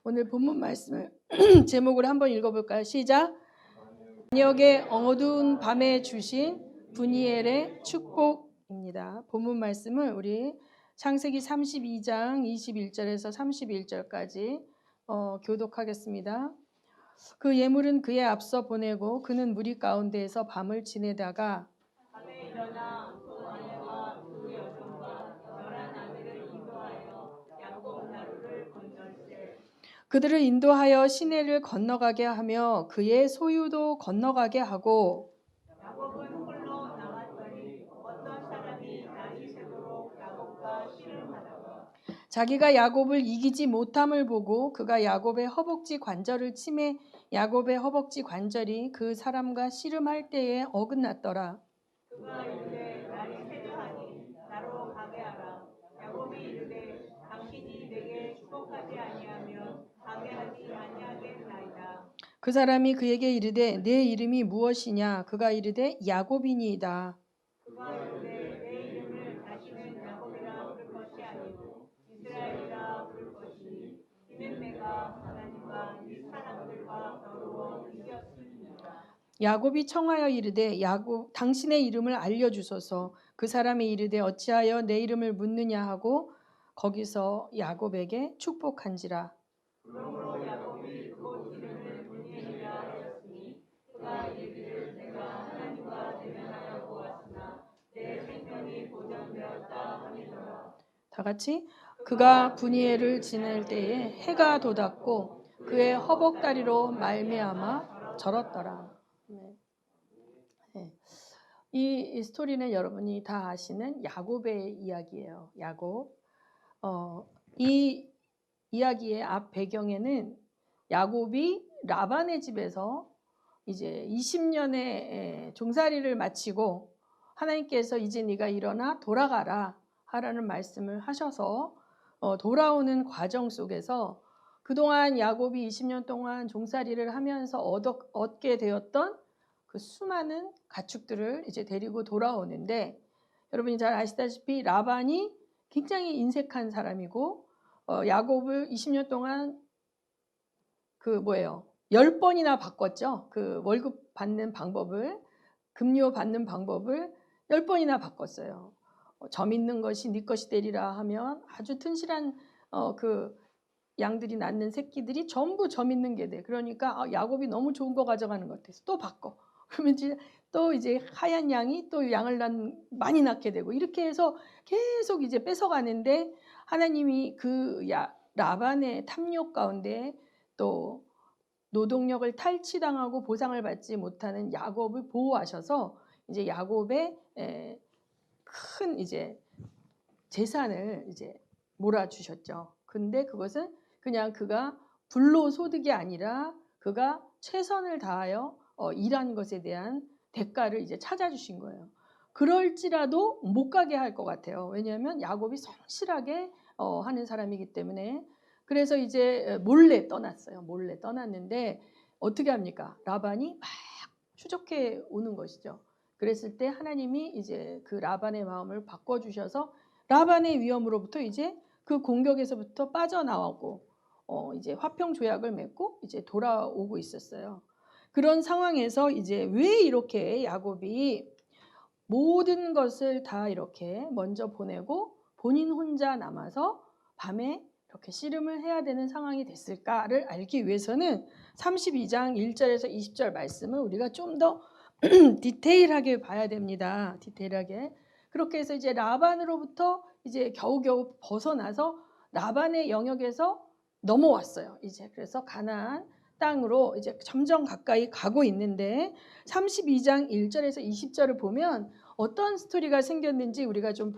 오늘 본문 말씀을 제목으로 한번 읽어볼까요? 시작. 저녁의 어두운 밤에 주신 분이엘의 축복입니다. 본문 말씀을 우리 창세기 32장 21절에서 31절까지 교독하겠습니다. 그 예물은 그의 앞서 보내고 그는 무리 가운데에서 밤을 지내다가 밤에 일어나 그 아내와 그 여종과 11아들을 인도하여 야곱 나루를 건널세. 그들을 인도하여 시내를 건너가게 하며 그의 소유도 건너가게 하고 야곱은 홀로 나갔더니 어떤 사람이 날이 새도록 야곱과 씨름하다가 자기가 야곱을 이기지 못함을 보고 그가 야곱의 허벅지 관절을 치매 야곱의 허벅지 관절이 그 사람과 씨름할 때에 어긋났더라. 그가 이르되 날이 새도하니 나로 가게 하라. 야곱이 이르되 당신이 내게 축복하지 아니하면 가게 하지 아니하겠나이다. 그 사람이 그에게 이르되 내 이름이 무엇이냐? 그가 이르되 야곱이니이다. 그가 이르되 내 이름을 다시는 야곱이라 부를 것이 아니고 이스라엘이라 부를 것이니 이는 내가 하나님과 이 사람들과 겨루어 이겼습니다. 야곱이 청하여 이르되 야곱 당신의 이름을 알려주소서. 그 사람이 이르되 어찌하여 내 이름을 묻느냐 하고 거기서 야곱에게 축복한지라. 그러므로 야곱이 그곳 이름을 분이엘이라 하였으니 그가 이르기를 내가 하나님과 대면하여 보았으나 내 생명이 보존되었다 하니라. 다 같이 그가 분이엘을 지낼 때에 해가 돋았고 그의 허벅다리로 말미암아 절었더라. 네. 이 스토리는 여러분이 다 아시는 야곱의 이야기예요. 야곱. 이 이야기의 앞 배경에는 야곱이 라반의 집에서 이제 20년의 종살이를 마치고 하나님께서 이제 네가 일어나 돌아가라 하라는 말씀을 하셔서 돌아오는 과정 속에서 그동안 야곱이 20년 동안 종살이를 하면서 얻게 되었던 그 수많은 가축들을 이제 데리고 돌아오는데 여러분이 잘 아시다시피 라반이 굉장히 인색한 사람이고 야곱을 20년 동안 10번이나 바꿨죠. 그 월급 받는 방법을 급료 받는 방법을 10번이나 바꿨어요. 점 있는 것이 네 것이 되리라 하면 아주 튼실한 그 양들이 낳는 새끼들이 전부 점 있는 게 돼. 그러니까 야곱이 너무 좋은 거 가져가는 것 같아서 또 바꿔. 그러면 또 이제 하얀 양이 또 양을 많이 낳게 되고 이렇게 해서 계속 이제 뺏어가는데 하나님이 그 라반의 탐욕 가운데 또 노동력을 탈취당하고 보상을 받지 못하는 야곱을 보호하셔서 이제 야곱의 큰 이제 재산을 이제 몰아주셨죠. 근데 그것은 그냥 그가 불로소득이 아니라 그가 최선을 다하여 일한 것에 대한 대가를 이제 찾아주신 거예요. 그럴지라도 못 가게 할 것 같아요. 왜냐하면 야곱이 성실하게 하는 사람이기 때문에. 그래서 이제 몰래 떠났어요. 몰래 떠났는데 어떻게 합니까? 라반이 막 추적해 오는 것이죠. 그랬을 때 하나님이 이제 그 라반의 마음을 바꿔주셔서 라반의 위험으로부터 이제 그 공격에서부터 빠져나오고 이제 화평 조약을 맺고 이제 돌아오고 있었어요. 그런 상황에서 이제 왜 이렇게 야곱이 모든 것을 다 이렇게 먼저 보내고 본인 혼자 남아서 밤에 이렇게 씨름을 해야 되는 상황이 됐을까를 알기 위해서는 32장 1절에서 20절 말씀을 우리가 좀 더 디테일하게 봐야 됩니다. 디테일하게. 그렇게 해서 이제 라반으로부터 이제 겨우겨우 벗어나서 라반의 영역에서 넘어왔어요. 이제 그래서 가나안 땅으로 이제 점점 가까이 가고 있는데 32장 1절에서 20절을 보면 어떤 스토리가 생겼는지 우리가 좀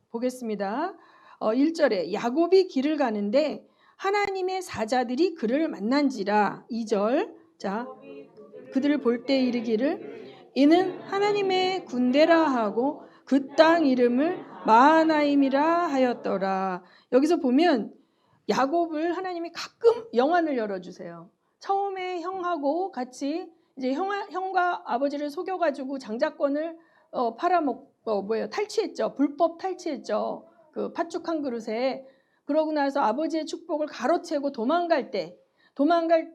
보겠습니다. 1절에 야곱이 길을 가는데 하나님의 사자들이 그를 만난지라. 2절 자 그들을 볼 때 이르기를 이는 하나님의 군대라 하고 그 땅 이름을 마하나임이라 하였더라. 여기서 보면 야곱을 하나님이 가끔 영안을 열어주세요. 처음에 형하고 같이 이제 형과 아버지를 속여가지고 장자권을 탈취했죠. 불법 탈취했죠. 그 팥죽 한 그릇에 그러고 나서 아버지의 축복을 가로채고 도망갈 때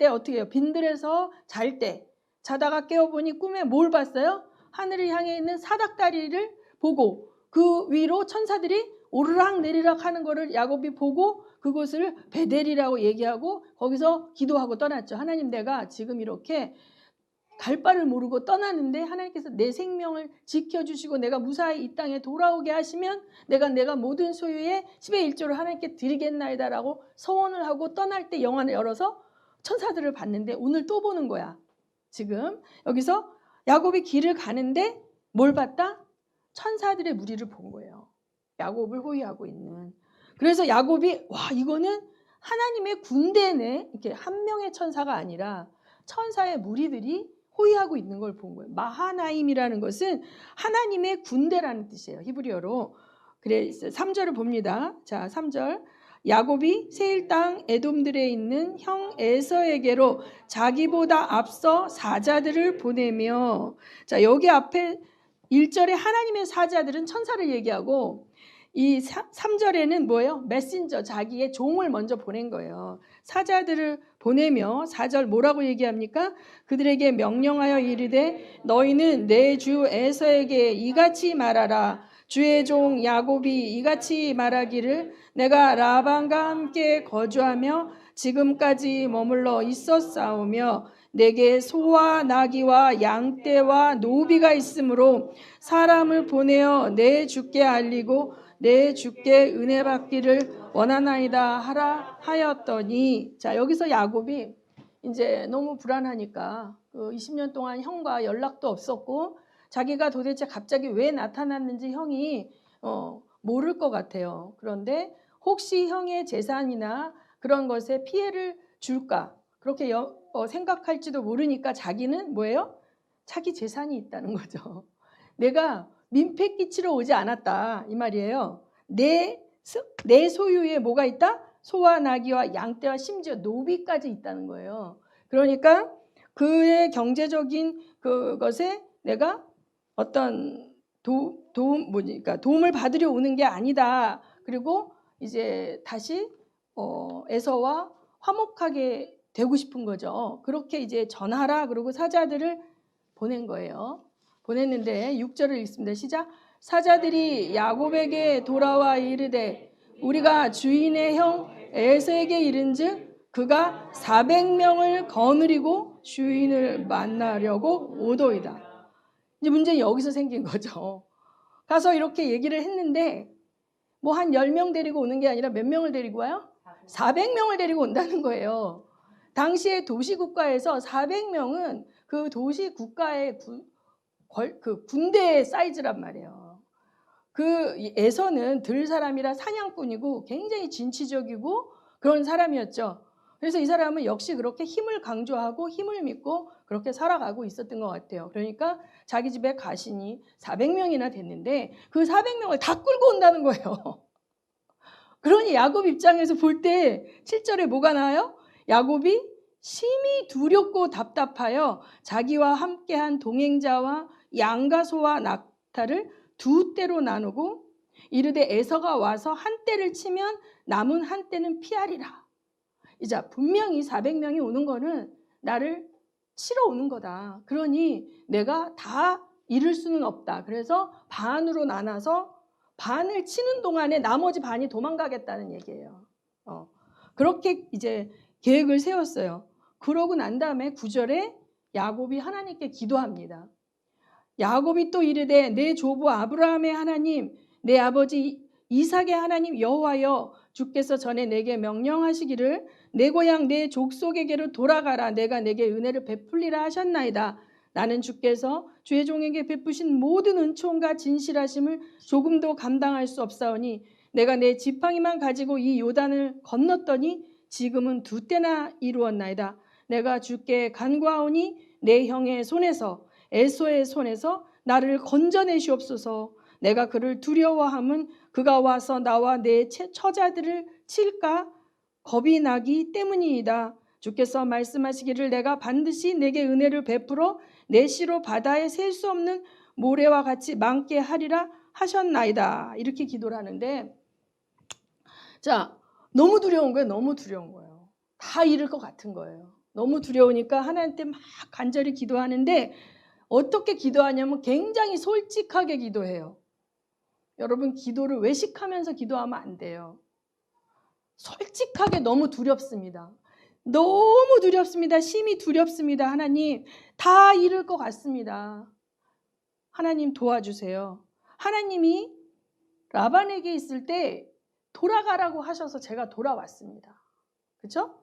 어떻게 해요? 빈들에서 잘 때 자다가 깨어보니 꿈에 뭘 봤어요? 하늘을 향해 있는 사닥다리를 보고 그 위로 천사들이 오르락 내리락 하는 거를 야곱이 보고 그곳을 베델이라고 얘기하고 거기서 기도하고 떠났죠. 하나님, 내가 지금 이렇게 갈 바를 모르고 떠나는데 하나님께서 내 생명을 지켜주시고 내가 무사히 이 땅에 돌아오게 하시면 내가 모든 소유의 10의 1조를 하나님께 드리겠나이다라고 서원을 하고 떠날 때 영안을 열어서 천사들을 봤는데 오늘 또 보는 거야. 지금 여기서 야곱이 길을 가는데 뭘 봤다? 천사들의 무리를 본 거예요. 야곱을 호위하고 있는. 그래서 야곱이 와, 이거는 하나님의 군대네. 이렇게 한 명의 천사가 아니라 천사의 무리들이 호위하고 있는 걸 본 거예요. 마하나임이라는 것은 하나님의 군대라는 뜻이에요. 히브리어로. 그래서 3절을 봅니다. 자, 3절. 야곱이 세일 땅 에돔들에 있는 형 에서에게로 자기보다 앞서 사자들을 보내며, 자, 여기 앞에 1절에 하나님의 사자들은 천사를 얘기하고 이 3절에는 뭐예요? 메신저, 자기의 종을 먼저 보낸 거예요. 사자들을 보내며 4절 뭐라고 얘기합니까? 그들에게 명령하여 이르되 너희는 내 주 에서에게 이같이 말하라. 주의 종 야곱이 이같이 말하기를 내가 라반과 함께 거주하며 지금까지 머물러 있었사오며 내게 소와 나귀와 양떼와 노비가 있으므로 사람을 보내어 내 주께 알리고 내 주께 은혜 받기를 원하나이다 하라 하였더니, 자, 여기서 야곱이 이제 너무 불안하니까 20년 동안 형과 연락도 없었고 자기가 도대체 갑자기 왜 나타났는지 형이 모를 것 같아요. 그런데 혹시 형의 재산이나 그런 것에 피해를 줄까 그렇게 생각할지도 모르니까 자기는 뭐예요? 자기 재산이 있다는 거죠. 내가 민폐 끼치러 오지 않았다 이 말이에요. 내 소유에 뭐가 있다? 소와 나귀와 양떼와 심지어 노비까지 있다는 거예요. 그러니까 그의 경제적인 그것에 내가 어떤 도움을 받으려 오는 게 아니다. 그리고 이제 다시 에서와 화목하게 되고 싶은 거죠. 그렇게 이제 전하라 그러고 사자들을 보낸 거예요. 보냈는데 6절을 읽습니다. 시작. 사자들이 야곱에게 돌아와 이르되 우리가 주인의 형 에서에게 이른즉 그가 400명을 거느리고 주인을 만나려고 오도이다. 이제 문제는 여기서 생긴 거죠. 가서 이렇게 얘기를 했는데 뭐 한 10명 데리고 오는 게 아니라 몇 명을 데리고 와요? 400명을 데리고 온다는 거예요. 당시에 도시국가에서 400명은 그 도시국가의 그 군대의 사이즈란 말이에요. 그 에서는 들 사람이라 사냥꾼이고 굉장히 진취적이고 그런 사람이었죠. 그래서 이 사람은 역시 그렇게 힘을 강조하고 힘을 믿고 그렇게 살아가고 있었던 것 같아요. 그러니까 자기 집에 가신이 400명이나 됐는데 그 400명을 다 끌고 온다는 거예요. 그러니 야곱 입장에서 볼 때 7절에 뭐가 나와요? 야곱이 심히 두렵고 답답하여 자기와 함께한 동행자와 양과 소와 낙타를 두 떼로 나누고 이르되 에서가 와서 한 떼를 치면 남은 한 떼는 피하리라. 이제 분명히 400명이 오는 거는 나를 치러 오는 거다. 그러니 내가 다 잃을 수는 없다. 그래서 반으로 나눠서 반을 치는 동안에 나머지 반이 도망가겠다는 얘기예요. 그렇게 이제 계획을 세웠어요. 그러고 난 다음에 9절에 야곱이 하나님께 기도합니다. 야곱이 또 이르되 내 조부 아브라함의 하나님 내 아버지 이삭의 하나님 여호와여 주께서 전에 내게 명령하시기를 내 고향 내 족속에게로 돌아가라 내가 내게 은혜를 베풀리라 하셨나이다. 나는 주께서 주의 종에게 베푸신 모든 은총과 진실하심을 조금도 감당할 수 없사오니 내가 내 지팡이만 가지고 이 요단을 건넜더니 지금은 두 때나 이루었나이다. 내가 주께 간구하오니 내 형의 손에서 에서의 손에서 나를 건져내시옵소서. 내가 그를 두려워함은 그가 와서 나와 내 처자들을 칠까 겁이 나기 때문이이다. 주께서 말씀하시기를 내가 반드시 내게 은혜를 베풀어 내 씨로 바다에 셀 수 없는 모래와 같이 많게 하리라 하셨나이다. 이렇게 기도를 하는데, 자, 너무 두려운 거예요. 너무 두려운 거예요. 다 잃을 것 같은 거예요. 너무 두려우니까 하나님한테 막 간절히 기도하는데 어떻게 기도하냐면 굉장히 솔직하게 기도해요. 여러분 기도를 외식하면서 기도하면 안 돼요. 솔직하게 너무 두렵습니다. 너무 두렵습니다. 심히 두렵습니다. 하나님 다 잃을 것 같습니다. 하나님 도와주세요. 하나님이 라반에게 있을 때 돌아가라고 하셔서 제가 돌아왔습니다. 그렇죠?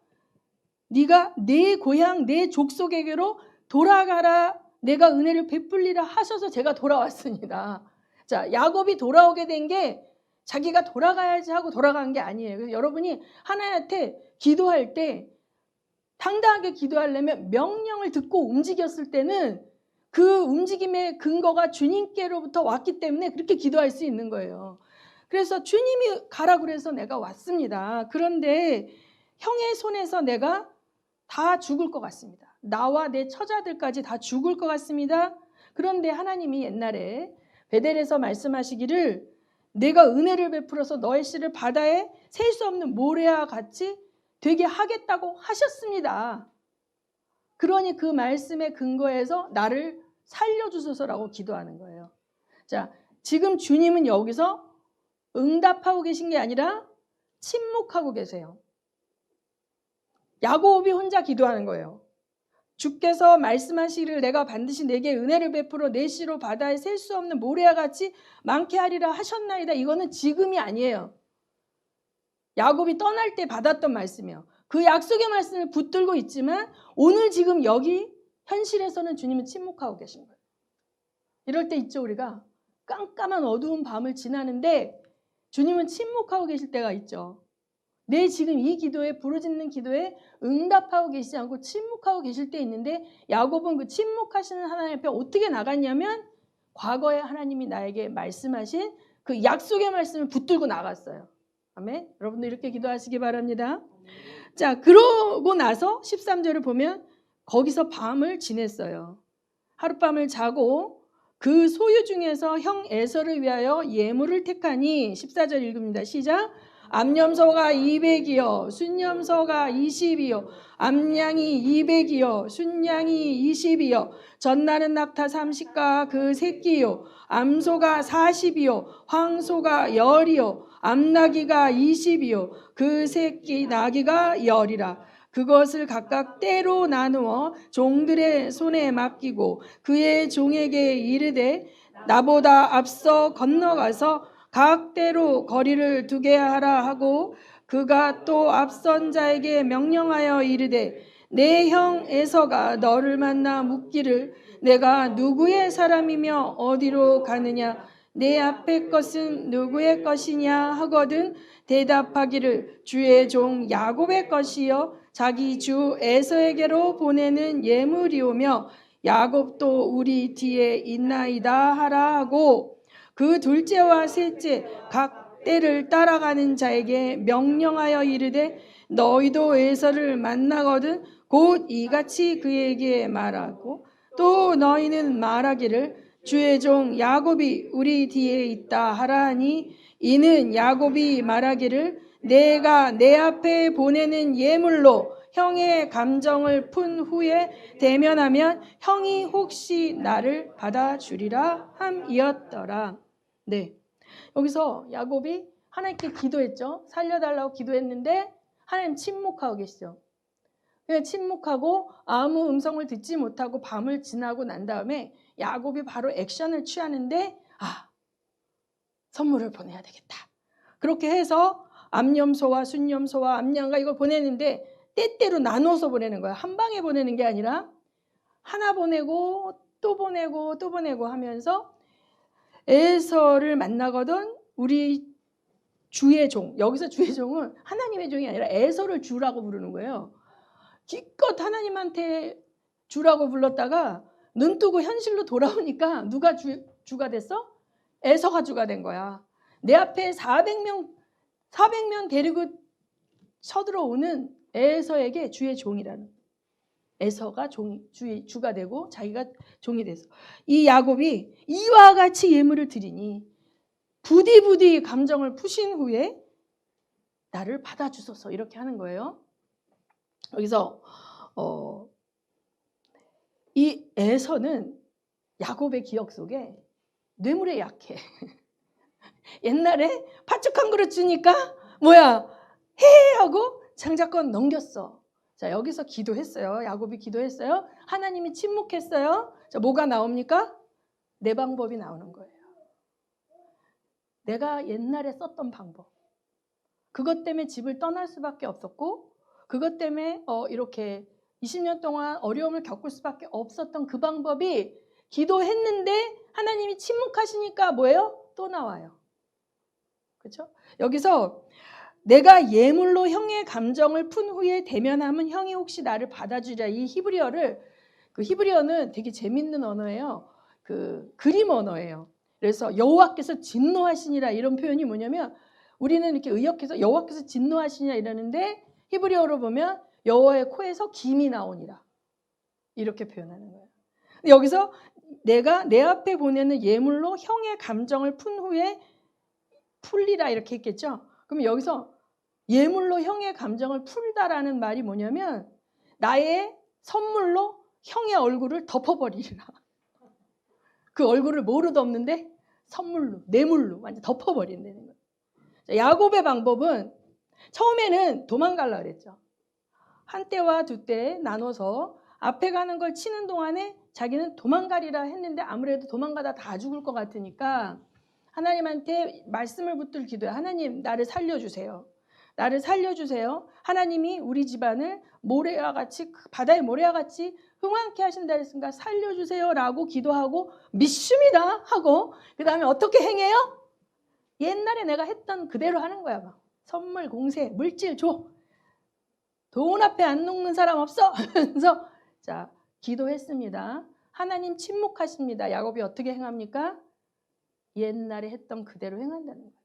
네가 내 고향 내 족속에게로 돌아가라. 내가 은혜를 베풀리라 하셔서 제가 돌아왔습니다. 자, 야곱이 돌아오게 된 게 자기가 돌아가야지 하고 돌아간 게 아니에요. 그래서 여러분이 하나님한테 기도할 때 당당하게 기도하려면 명령을 듣고 움직였을 때는 그 움직임의 근거가 주님께로부터 왔기 때문에 그렇게 기도할 수 있는 거예요. 그래서 주님이 가라고 그래서 내가 왔습니다. 그런데 형의 손에서 내가 다 죽을 것 같습니다. 나와 내 처자들까지 다 죽을 것 같습니다. 그런데 하나님이 옛날에 베델에서 말씀하시기를 내가 은혜를 베풀어서 너의 씨를 바다에 셀 수 없는 모래와 같이 되게 하겠다고 하셨습니다. 그러니 그 말씀의 근거에서 나를 살려주소서라고 기도하는 거예요. 자, 지금 주님은 여기서 응답하고 계신 게 아니라 침묵하고 계세요. 야곱이 혼자 기도하는 거예요. 주께서 말씀하시기를 내가 반드시 내게 은혜를 베풀어 내 씨로 바다에 셀 수 없는 모래와 같이 많게 하리라 하셨나이다. 이거는 지금이 아니에요. 야곱이 떠날 때 받았던 말씀이에요. 그 약속의 말씀을 붙들고 있지만 오늘 지금 여기 현실에서는 주님은 침묵하고 계신 거예요. 이럴 때 있죠. 우리가 깜깜한 어두운 밤을 지나는데 주님은 침묵하고 계실 때가 있죠. 내 지금 이 기도에 부르짖는 기도에 응답하고 계시지 않고 침묵하고 계실 때 있는데 야곱은 그 침묵하시는 하나님 앞에 어떻게 나갔냐면 과거에 하나님이 나에게 말씀하신 그 약속의 말씀을 붙들고 나갔어요. 아멘. 여러분도 이렇게 기도하시기 바랍니다. 자, 그러고 나서 13절을 보면 거기서 밤을 지냈어요. 하룻밤을 자고 그 소유 중에서 형 에서를 위하여 예물을 택하니 14절 읽습니다. 시작. 암염소가 200이요 순염소가 20이요 암양이 200이요 순양이 20이요 젖나는 낙타 30과 그 새끼요 암소가 40이요 황소가 10이요 암나귀가 20이요 그 새끼 나귀가 10이라 그것을 각각 때로 나누어 종들의 손에 맡기고 그의 종에게 이르되 나보다 앞서 건너가서 각 때로 거리를 두게 하라 하고 그가 또 앞선 자에게 명령하여 이르되 내 형 에서가 너를 만나 묻기를 내가 누구의 사람이며 어디로 가느냐 내 앞에 것은 누구의 것이냐 하거든 대답하기를 주의 종 야곱의 것이요 자기 주 에서에게로 보내는 예물이오며 야곱도 우리 뒤에 있나이다 하라 하고 그 둘째와 셋째 각 때를 따라가는 자에게 명령하여 이르되 너희도 에서를 만나거든 곧 이같이 그에게 말하고 또 너희는 말하기를 주의 종 야곱이 우리 뒤에 있다 하라 하니 이는 야곱이 말하기를 내가 내 앞에 보내는 예물로 형의 감정을 푼 후에 대면하면 형이 혹시 나를 받아주리라 함이었더라. 네, 여기서 야곱이 하나님께 기도했죠. 살려달라고 기도했는데 하나님 침묵하고 계시죠. 그냥 침묵하고 아무 음성을 듣지 못하고 밤을 지나고 난 다음에 야곱이 바로 액션을 취하는데 선물을 보내야 되겠다. 그렇게 해서 암염소와 순염소와 암양과 이걸 보내는데 때때로 나눠서 보내는 거야. 한 방에 보내는 게 아니라 하나 보내고 또 보내고 또 보내고 하면서 에서를 만나거든 우리 주의 종. 여기서 주의 종은 하나님의 종이 아니라 에서를 주라고 부르는 거예요. 기껏 하나님한테 주라고 불렀다가 눈 뜨고 현실로 돌아오니까 누가 주가 됐어? 에서가 주가 된 거야. 내 앞에 400명 데리고 쳐들어오는 에서에게 주의 종이라는. 에서가 주가 되고 자기가 종이 돼서 이 야곱이 이와 같이 예물을 드리니 부디부디 감정을 푸신 후에 나를 받아주소서 이렇게 하는 거예요. 여기서 이 에서는 야곱의 기억 속에 뇌물에 약해. 옛날에 팥죽 한 그릇 주니까 뭐야 해 하고 장자권 넘겼어. 자, 여기서 기도했어요. 야곱이 기도했어요. 하나님이 침묵했어요. 자, 뭐가 나옵니까? 내 방법이 나오는 거예요. 내가 옛날에 썼던 방법. 그것 때문에 집을 떠날 수밖에 없었고, 그것 때문에 이렇게 20년 동안 어려움을 겪을 수밖에 없었던 그 방법이 기도했는데 하나님이 침묵하시니까 뭐예요? 또 나와요. 그렇죠? 여기서 내가 예물로 형의 감정을 푼 후에 대면하면 형이 혹시 나를 받아주랴. 이 히브리어를, 그 히브리어는 되게 재밌는 언어예요. 그 그림 언어예요. 그래서 여호와께서 진노하시니라 이런 표현이 뭐냐면, 우리는 이렇게 의역해서 여호와께서 진노하시니라 이러는데 히브리어로 보면 여호와의 코에서 김이 나오니라 이렇게 표현하는 거예요. 여기서 내가 내 앞에 보내는 예물로 형의 감정을 푼 후에 풀리라 이렇게 했겠죠. 그럼 여기서 예물로 형의 감정을 풀다라는 말이 뭐냐면 나의 선물로 형의 얼굴을 덮어버리라. 그 얼굴을 뭐로 덮는데? 선물로, 뇌물로 완전 덮어버린다는 거예요. 야곱의 방법은 처음에는 도망가려고 그랬죠. 한 때와 두 때 나눠서 앞에 가는 걸 치는 동안에 자기는 도망가리라 했는데 아무래도 도망가다 다 죽을 것 같으니까 하나님한테 말씀을 붙들 기도해. 하나님, 나를 살려주세요. 나를 살려주세요. 하나님이 우리 집안을 모래와 같이, 바다의 모래와 같이 흥황케 하신다 했으니까 살려주세요 라고 기도하고 믿습니다 하고 그 다음에 어떻게 행해요? 옛날에 내가 했던 그대로 하는 거야. 막. 선물, 공세, 물질 줘. 돈 앞에 안 녹는 사람 없어. 그래서 자, 기도했습니다. 하나님 침묵하십니다. 야곱이 어떻게 행합니까? 옛날에 했던 그대로 행한다는 거예요.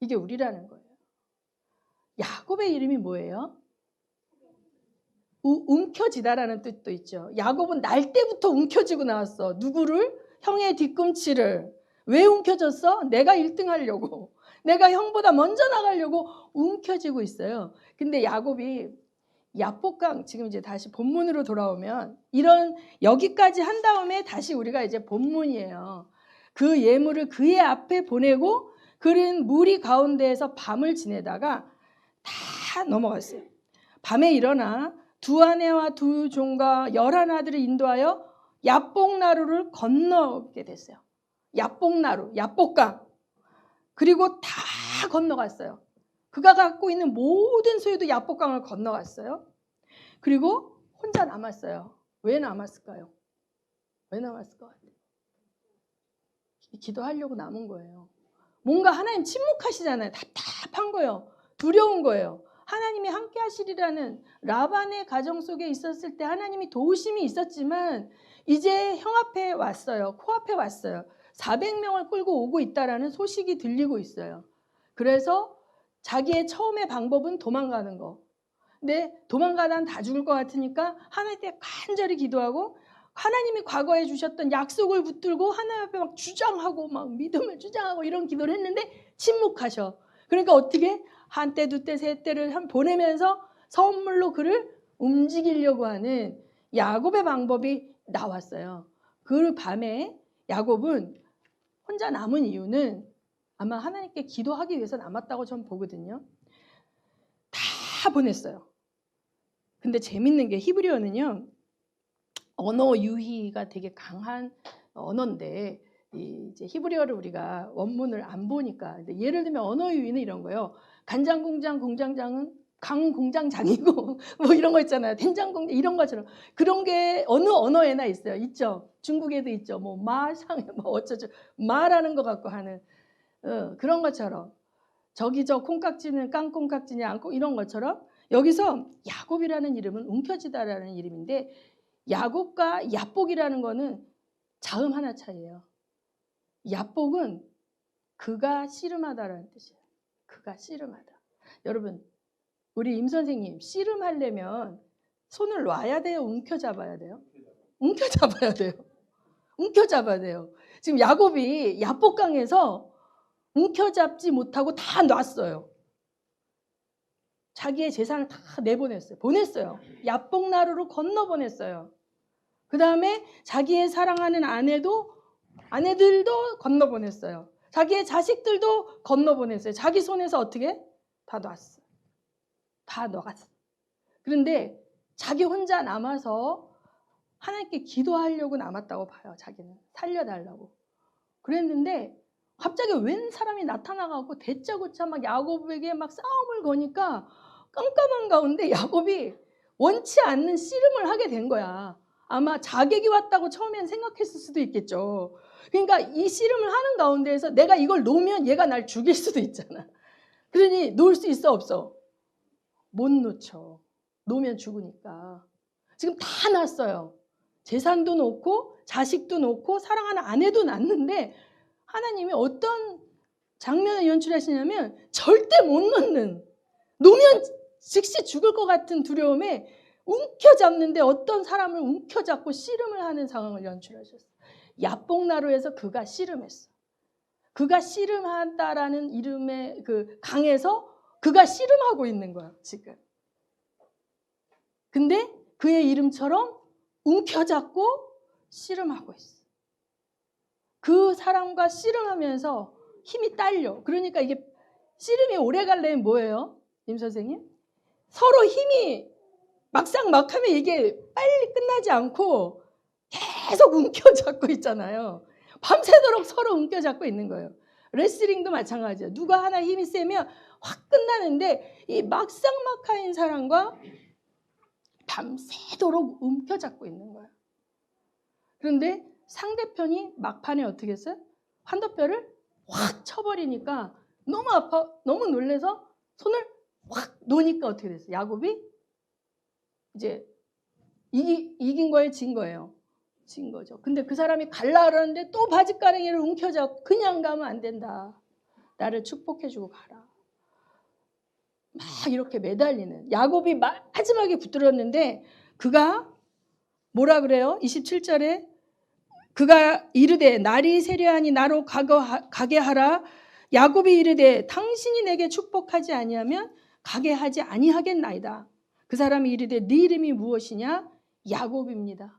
이게 우리라는 거예요. 야곱의 이름이 뭐예요? 움켜쥐다라는 뜻도 있죠. 야곱은 날 때부터 움켜쥐고 나왔어. 누구를? 형의 뒤꿈치를. 왜 움켜졌어? 내가 1등 하려고. 내가 형보다 먼저 나가려고 움켜쥐고 있어요. 근데 야곱이 야복강, 지금 이제 다시 본문으로 돌아오면 이런 여기까지 한 다음에 다시 우리가 이제 본문이에요. 그 예물을 그의 앞에 보내고 그는 무리 가운데에서 밤을 지내다가 다 넘어갔어요. 밤에 일어나 두 아내와 두 종과 11아들을 인도하여 야복나루를 건너게 됐어요. 야복나루, 야복강. 그리고 다 건너갔어요. 그가 갖고 있는 모든 소유도 야복강을 건너갔어요. 그리고 혼자 남았어요. 왜 남았을까요? 왜 남았을 것 같아요? 기도하려고 남은 거예요. 뭔가 하나님 침묵하시잖아요. 답답한 거예요. 두려운 거예요. 하나님이 함께 하시리라는 라반의 가정 속에 있었을 때 하나님이 도우심이 있었지만 이제 형 앞에 왔어요. 코앞에 왔어요. 400명을 끌고 오고 있다라는 소식이 들리고 있어요. 그래서 자기의 처음의 방법은 도망가는 거. 근데 도망가다 다 죽을 것 같으니까 하나님께 간절히 기도하고 하나님이 과거에 주셨던 약속을 붙들고 하나님 앞에 막 주장하고 막 믿음을 주장하고 이런 기도를 했는데 침묵하셔. 그러니까 어떻게 한 때, 두 때, 세 때를 보내면서 선물로 그를 움직이려고 하는 야곱의 방법이 나왔어요. 그 밤에 야곱은 혼자 남은 이유는 아마 하나님께 기도하기 위해서 남았다고 저는 보거든요. 다 보냈어요. 근데 재밌는 게 히브리어는요. 언어 유희가 되게 강한 언어인데 이제 히브리어를 우리가 원문을 안 보니까 예를 들면 언어 유희는 이런 거예요. 간장 공장 공장장은 강 공장장이고 뭐 이런 거 있잖아요. 된장 공장 이런 것처럼 그런 게 어느 언어에나 있어요. 있죠. 중국에도 있죠. 뭐 마상 뭐 어쩌죠. 마라는 거 갖고 하는 그런 것처럼 저기 저 콩깍지는 깡콩깍지냐 안콩 이런 것처럼 여기서 야곱이라는 이름은 움켜쥐다라는 이름인데 야곱과 야복이라는 거는 자음 하나 차이예요. 야복은 그가 씨름하다라는 뜻이에요. 그가 씨름하다. 여러분, 우리 임 선생님 씨름하려면 손을 놔야 돼요? 움켜잡아야 돼요? 움켜잡아야 돼요. 움켜잡아야 돼요. 지금 야곱이 야복강에서 움켜잡지 못하고 다 놨어요. 자기의 재산을 다 내보냈어요. 보냈어요. 야복나루로 건너보냈어요. 그 다음에 자기의 사랑하는 아내들도 건너보냈어요. 자기의 자식들도 건너보냈어요. 자기 손에서 어떻게? 다 놨어요. 다 넣었어요. 그런데 자기 혼자 남아서 하나님께 기도하려고 남았다고 봐요. 자기는 살려달라고. 그랬는데 갑자기 웬 사람이 나타나가고 대짜고짜 막 야곱에게 막 싸움을 거니까 깜깜한 가운데 야곱이 원치 않는 씨름을 하게 된 거야. 아마 자객이 왔다고 처음엔 생각했을 수도 있겠죠. 그러니까 이 씨름을 하는 가운데에서 내가 이걸 놓으면 얘가 날 죽일 수도 있잖아. 그러니 놓을 수 있어 없어? 못 놓죠. 놓으면 죽으니까. 지금 다 났어요. 재산도 놓고 자식도 놓고 사랑하는 아내도 낳는데 하나님이 어떤 장면을 연출하시냐면 절대 못 놓는, 놓으면 즉시 죽을 것 같은 두려움에 움켜잡는데 어떤 사람을 움켜잡고 씨름을 하는 상황을 연출하셨어요. 야복나루에서 그가 씨름했어. 그가 씨름한다라는 이름의 그 강에서 그가 씨름하고 있는 거야 지금. 근데 그의 이름처럼 움켜잡고 씨름하고 있어. 그 사람과 씨름하면서 힘이 딸려. 그러니까 이게 씨름이 오래 가려면 뭐예요? 임 선생님? 서로 힘이 막상 막하면 이게 빨리 끝나지 않고 계속 움켜잡고 있잖아요. 밤새도록 서로 움켜잡고 있는 거예요. 레슬링도 마찬가지예요. 누가 하나 힘이 세면 확 끝나는데 이 막상막하인 사람과 밤새도록 움켜잡고 있는 거예요. 그런데 상대편이 막판에 어떻게 했어요? 환도뼈를 확 쳐버리니까 너무 아파, 너무 놀래서 손을 확 놓으니까 어떻게 됐어요? 야곱이 이제 이긴 거예요? 진 거예요? 진 거죠. 근데 그 사람이 갈라 그러는데 또 바짓가랑이를 움켜잡고 그냥 가면 안 된다. 나를 축복해주고 가라. 막 이렇게 매달리는 야곱이 마지막에 붙들었는데 그가 뭐라 그래요? 27절에 그가 이르되 날이 세려하니 나로 가게 하라. 야곱이 이르되 당신이 내게 축복하지 아니하면 가게 하지 아니하겠나이다. 그 사람이 이르되 네 이름이 무엇이냐? 야곱입니다.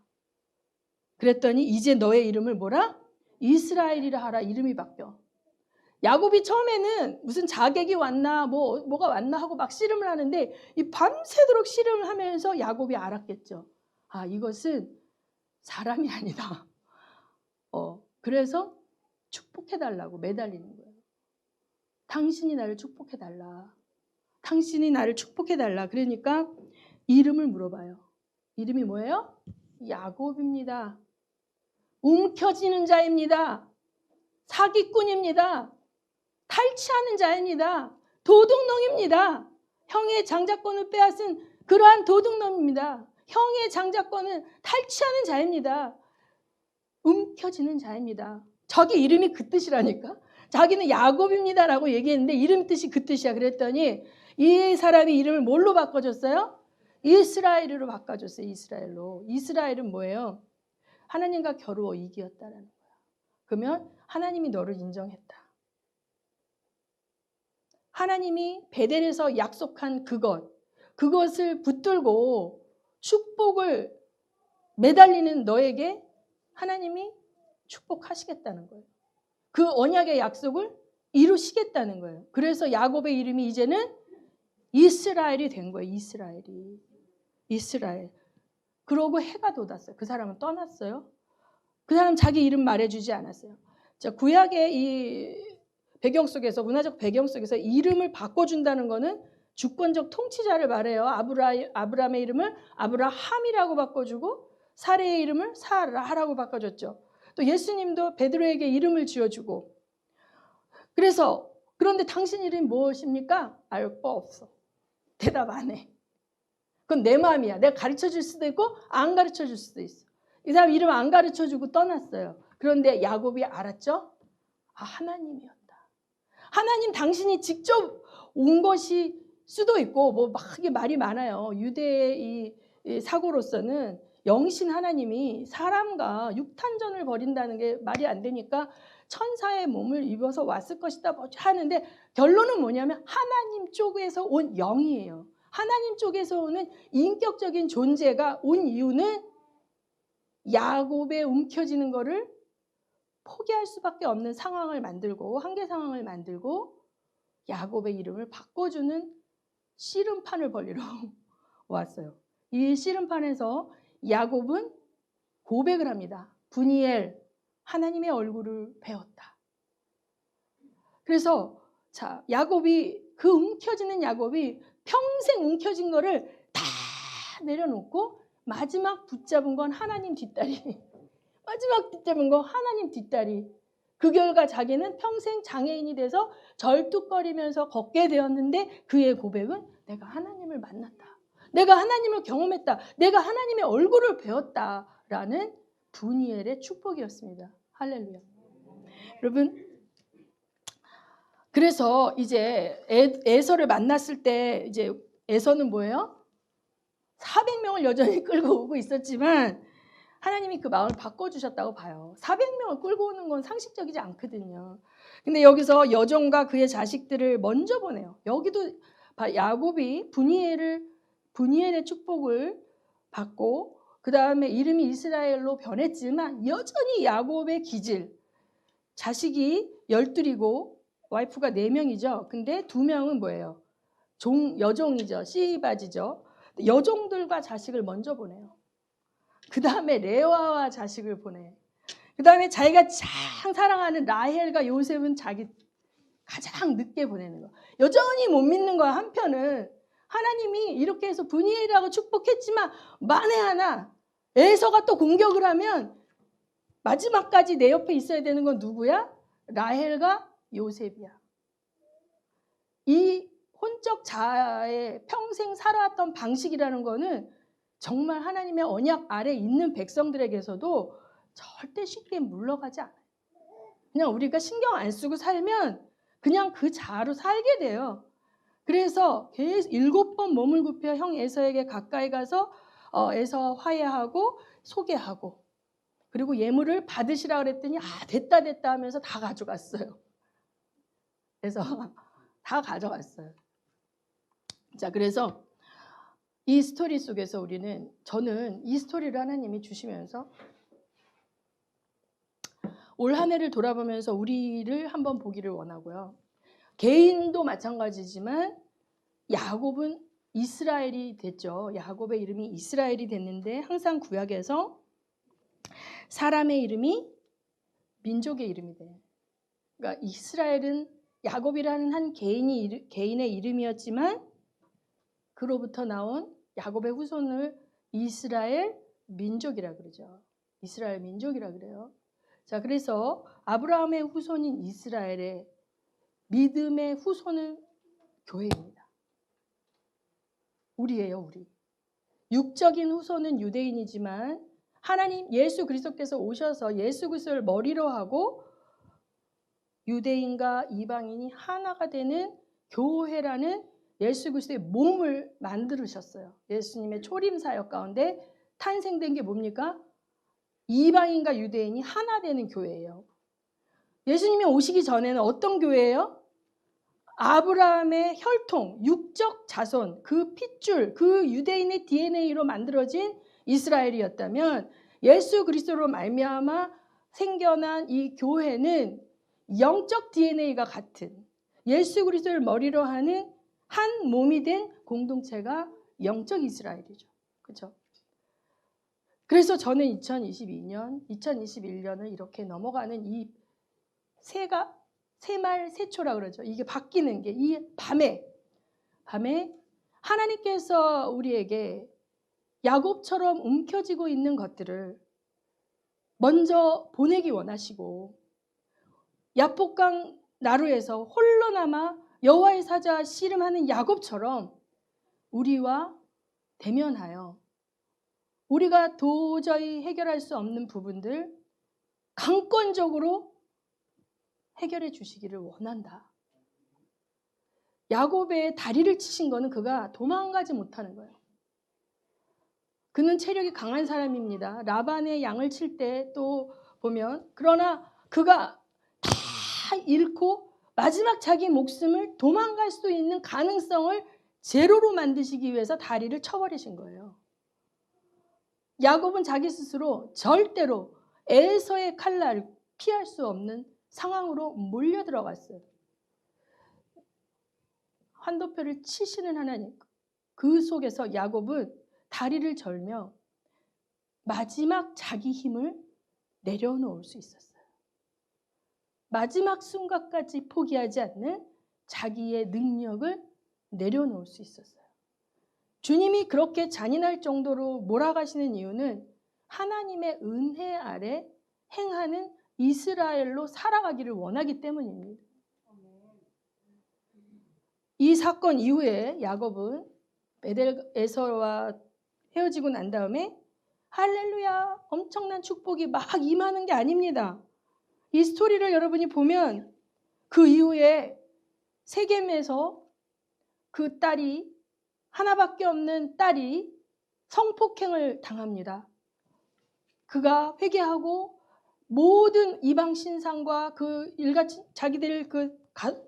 그랬더니 이제 너의 이름을 뭐라? 이스라엘이라 하라. 이름이 바뀌어. 야곱이 처음에는 무슨 자객이 왔나 뭐가 왔나 하고 막 씨름을 하는데 이 밤새도록 씨름을 하면서 야곱이 알았겠죠. 아, 이것은 사람이 아니다. 그래서 축복해달라고 매달리는 거예요. 당신이 나를 축복해달라. 당신이 나를 축복해달라. 그러니까 이름을 물어봐요. 이름이 뭐예요? 야곱입니다. 움켜쥐는 자입니다. 사기꾼입니다. 탈취하는 자입니다. 도둑놈입니다. 형의 장자권을 빼앗은 그러한 도둑놈입니다. 형의 장자권을 탈취하는 자입니다. 움켜쥐는 자입니다. 저기 이름이 그 뜻이라니까. 자기는 야곱입니다라고 얘기했는데 이름 뜻이 그 뜻이야. 그랬더니 이 사람이 이름을 뭘로 바꿔줬어요? 이스라엘으로 바꿔줬어요. 이스라엘로. 이스라엘은 뭐예요? 하나님과 겨루어 이기었다라는 거야. 그러면 하나님이 너를 인정했다. 하나님이 베델에서 약속한 그것을 붙들고 축복을 매달리는 너에게 하나님이 축복하시겠다는 거예요. 그 언약의 약속을 이루시겠다는 거예요. 그래서 야곱의 이름이 이제는 이스라엘이 된 거예요. 이스라엘. 그러고 해가 돋았어요. 그 사람은 떠났어요. 그 사람 자기 이름 말해주지 않았어요. 자, 구약의 이 배경 속에서, 문화적 배경 속에서 이름을 바꿔준다는 거는 주권적 통치자를 말해요. 아브라함의 이름을 아브라함이라고 바꿔주고 사레의 이름을 사라라고 바꿔줬죠. 또 예수님도 베드로에게 이름을 지어주고. 그런데 당신 이름이 무엇입니까? 알 거 없어. 대답 안 해. 그건 내 마음이야. 내가 가르쳐줄 수도 있고 안 가르쳐줄 수도 있어. 이 사람 이름 안 가르쳐주고 떠났어요. 그런데 야곱이 알았죠? 아, 하나님이었다. 하나님 당신이 직접 온 것이 수도 있고 막 이게 말이 많아요. 유대의 이 사고로서는 영신 하나님이 사람과 육탄전을 벌인다는 게 말이 안 되니까 천사의 몸을 입어서 왔을 것이다 하는데 결론은 뭐냐면 하나님 쪽에서 온 영이에요. 하나님 쪽에서 오는 인격적인 존재가 온 이유는 야곱에 움켜쥐는 거를 포기할 수밖에 없는 상황을 만들고 한계 상황을 만들고 야곱의 이름을 바꿔주는 씨름판을 벌리러 왔어요. 이 씨름판에서 야곱은 고백을 합니다. 분이엘, 하나님의 얼굴을 배웠다. 그래서 자, 야곱이 그 움켜쥐는 야곱이 평생 움켜진 거를 다 내려놓고 마지막 붙잡은 건 하나님 뒷다리. 마지막 붙잡은 건 하나님 뒷다리. 그 결과 자기는 평생 장애인이 돼서 절뚝거리면서 걷게 되었는데 그의 고백은 내가 하나님을 만났다. 내가 하나님을 경험했다. 내가 하나님의 얼굴을 배웠다라는 분이엘의 축복이었습니다. 할렐루야. 여러분, 그래서 이제 에서를 만났을 때 이제 에서는 뭐예요? 400명을 여전히 끌고 오고 있었지만 하나님이 그 마음을 바꿔주셨다고 봐요. 400명을 끌고 오는 건 상식적이지 않거든요. 근데 여기서 여종과 그의 자식들을 먼저 보내요. 여기도 야곱이 분이엘의 축복을 받고 그 다음에 이름이 이스라엘로 변했지만 여전히 야곱의 기질, 자식이 12이고 와이프가 4명이죠. 근데 2명은 뭐예요? 여종이죠. 씨바지죠. 여종들과 자식을 먼저 보내요. 그 다음에 레와와 자식을 보내. 그 다음에 자기가 가장 사랑하는 라헬과 요셉은 자기 가장 늦게 보내는 거. 여전히 못 믿는 거야. 한편은 하나님이 이렇게 해서 분이엘이라고 축복했지만 만에 하나 에서가 또 공격을 하면 마지막까지 내 옆에 있어야 되는 건 누구야? 라헬과 요셉이야. 이 혼적 자아의 평생 살아왔던 방식이라는 거는 정말 하나님의 언약 아래 있는 백성들에게서도 절대 쉽게 물러가지 않아요. 그냥 우리가 신경 안 쓰고 살면 그냥 그 자아로 살게 돼요. 그래서 계속 7번 몸을 굽혀 형 에서에게 가까이 가서 에서 화해하고 소개하고 그리고 예물을 받으시라 그랬더니 됐다 하면서 다 가져갔어요. 그래서 다 가져갔어요. 자, 그래서 이 스토리 속에서 저는 이 스토리를 하나님이 주시면서 올 한 해를 돌아보면서 우리를 한번 보기를 원하고요. 개인도 마찬가지지만 야곱은 이스라엘이 됐죠. 야곱의 이름이 이스라엘이 됐는데 항상 구약에서 사람의 이름이 민족의 이름이 돼요. 그러니까 이스라엘은 야곱이라는 한 개인의 이름이었지만 그로부터 나온 야곱의 후손을 이스라엘 민족이라 그러죠. 이스라엘 민족이라 그래요. 자, 그래서 아브라함의 후손인 이스라엘의 믿음의 후손은 교회입니다. 우리예요, 우리. 육적인 후손은 유대인이지만 하나님 예수 그리스도께서 오셔서 예수 그리스도를 머리로 하고 유대인과 이방인이 하나가 되는 교회라는 예수 그리스도의 몸을 만들으셨어요. 예수님의 초림 사역 가운데 탄생된 게 뭡니까? 이방인과 유대인이 하나 되는 교회예요. 예수님이 오시기 전에는 어떤 교회예요? 아브라함의 혈통, 육적 자손, 그 핏줄, 그 유대인의 DNA로 만들어진 이스라엘이었다면 예수 그리스도로 말미암아 생겨난 이 교회는 영적 DNA가 같은 예수 그리스도를 머리로 하는 한 몸이 된 공동체가 영적 이스라엘이죠. 그렇죠? 그래서 저는 2022년, 2021년을 이렇게 넘어가는 이 새말 새초라 그러죠. 이게 바뀌는 게 이 밤에 하나님께서 우리에게 야곱처럼 움켜쥐고 있는 것들을 먼저 보내기 원하시고 야복강 나루에서 홀로 남아 여호와의 사자와 씨름하는 야곱처럼 우리와 대면하여 우리가 도저히 해결할 수 없는 부분들 강권적으로 해결해 주시기를 원한다. 야곱의 다리를 치신 거는 그가 도망가지 못하는 거예요. 그는 체력이 강한 사람입니다. 라반의 양을 칠 때 또 보면 그러나 그가 잃고 마지막 자기 목숨을 도망갈 수 있는 가능성을 제로로 만드시기 위해서 다리를 쳐버리신 거예요. 야곱은 자기 스스로 절대로 에서의 칼날을 피할 수 없는 상황으로 몰려 들어갔어요. 환도표를 치시는 하나님, 그 속에서 야곱은 다리를 절며 마지막 자기 힘을 내려놓을 수 있었어요. 마지막 순간까지 포기하지 않는 자기의 능력을 내려놓을 수 있었어요. 주님이 그렇게 잔인할 정도로 몰아가시는 이유는 하나님의 은혜 아래 행하는 이스라엘로 살아가기를 원하기 때문입니다. 이 사건 이후에 야곱은 에서와 헤어지고 난 다음에 할렐루야 엄청난 축복이 막 임하는 게 아닙니다. 이 스토리를 여러분이 보면 그 이후에 세겜에서 그 딸이 하나밖에 없는 딸이 성폭행을 당합니다. 그가 회개하고 모든 이방 신상과 그 일같이 자기들 그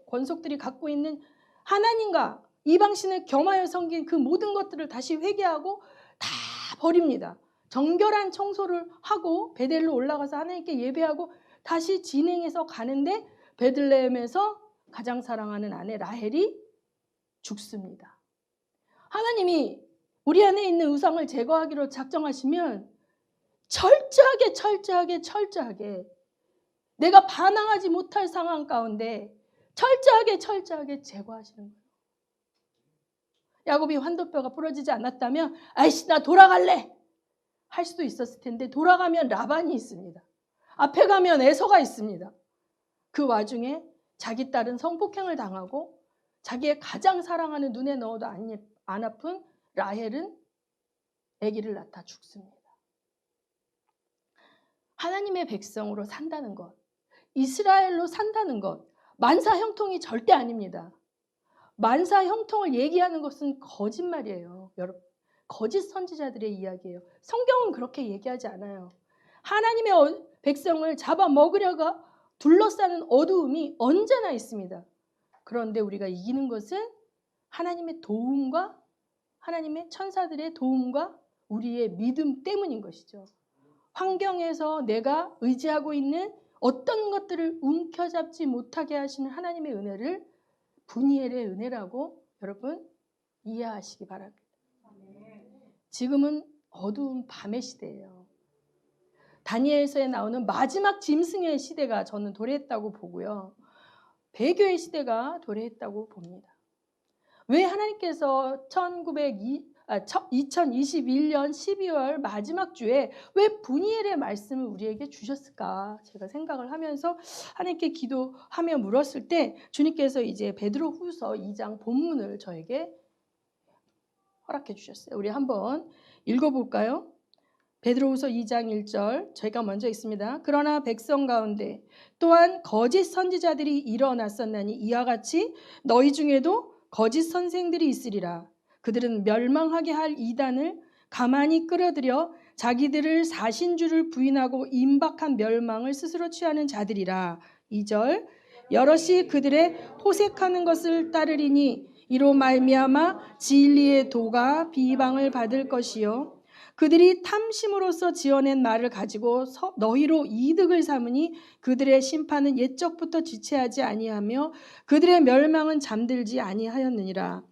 권속들이 갖고 있는 하나님과 이방신을 겸하여 섬긴 그 모든 것들을 다시 회개하고 다 버립니다. 정결한 청소를 하고 베델로 올라가서 하나님께 예배하고 다시 진행해서 가는데 베들레헴에서 가장 사랑하는 아내 라헬이 죽습니다. 하나님이 우리 안에 있는 우상을 제거하기로 작정하시면 철저하게 내가 반항하지 못할 상황 가운데 철저하게 제거하시는 거예요. 야곱이 환도뼈가 부러지지 않았다면 아이씨 나 돌아갈래 할 수도 있었을 텐데 돌아가면 라반이 있습니다. 앞에 가면 에서가 있습니다. 그 와중에 자기 딸은 성폭행을 당하고 자기의 가장 사랑하는 눈에 넣어도 안 아픈 라헬은 아기를 낳다 죽습니다. 하나님의 백성으로 산다는 것, 이스라엘로 산다는 것, 만사 형통이 절대 아닙니다. 만사 형통을 얘기하는 것은 거짓말이에요. 여러분, 거짓 선지자들의 이야기예요. 성경은 그렇게 얘기하지 않아요. 하나님의 백성을 잡아먹으려고 둘러싸는 어두움이 언제나 있습니다. 그런데 우리가 이기는 것은 하나님의 도움과 하나님의 천사들의 도움과 우리의 믿음 때문인 것이죠. 환경에서 내가 의지하고 있는 어떤 것들을 움켜잡지 못하게 하시는 하나님의 은혜를 분이엘의 은혜라고 여러분 이해하시기 바랍니다. 지금은 어두운 밤의 시대예요. 다니엘서에 나오는 마지막 짐승의 시대가 저는 도래했다고 보고요. 배교의 시대가 도래했다고 봅니다. 왜 하나님께서 2021년 12월 마지막 주에 왜 분이엘의 말씀을 우리에게 주셨을까? 제가 생각을 하면서 하나님께 기도하며 물었을 때 주님께서 이제 베드로후서 2장 본문을 저에게 허락해 주셨어요. 우리 한번 읽어볼까요? 베드로후서 2장 1절 제가 먼저 읽습니다. 그러나 백성 가운데 또한 거짓 선지자들이 일어났었나니 이와 같이 너희 중에도 거짓 선생들이 있으리라. 그들은 멸망하게 할 이단을 가만히 끌어들여 자기들을 사신주를 부인하고 임박한 멸망을 스스로 취하는 자들이라. 2절 여럿이 그들의 호색하는 것을 따르리니 이로 말미암아 진리의 도가 비방을 받을 것이요 그들이 탐심으로써 지어낸 말을 가지고 너희로 이득을 삼으니 그들의 심판은 옛적부터 지체하지 아니하며 그들의 멸망은 잠들지 아니하였느니라.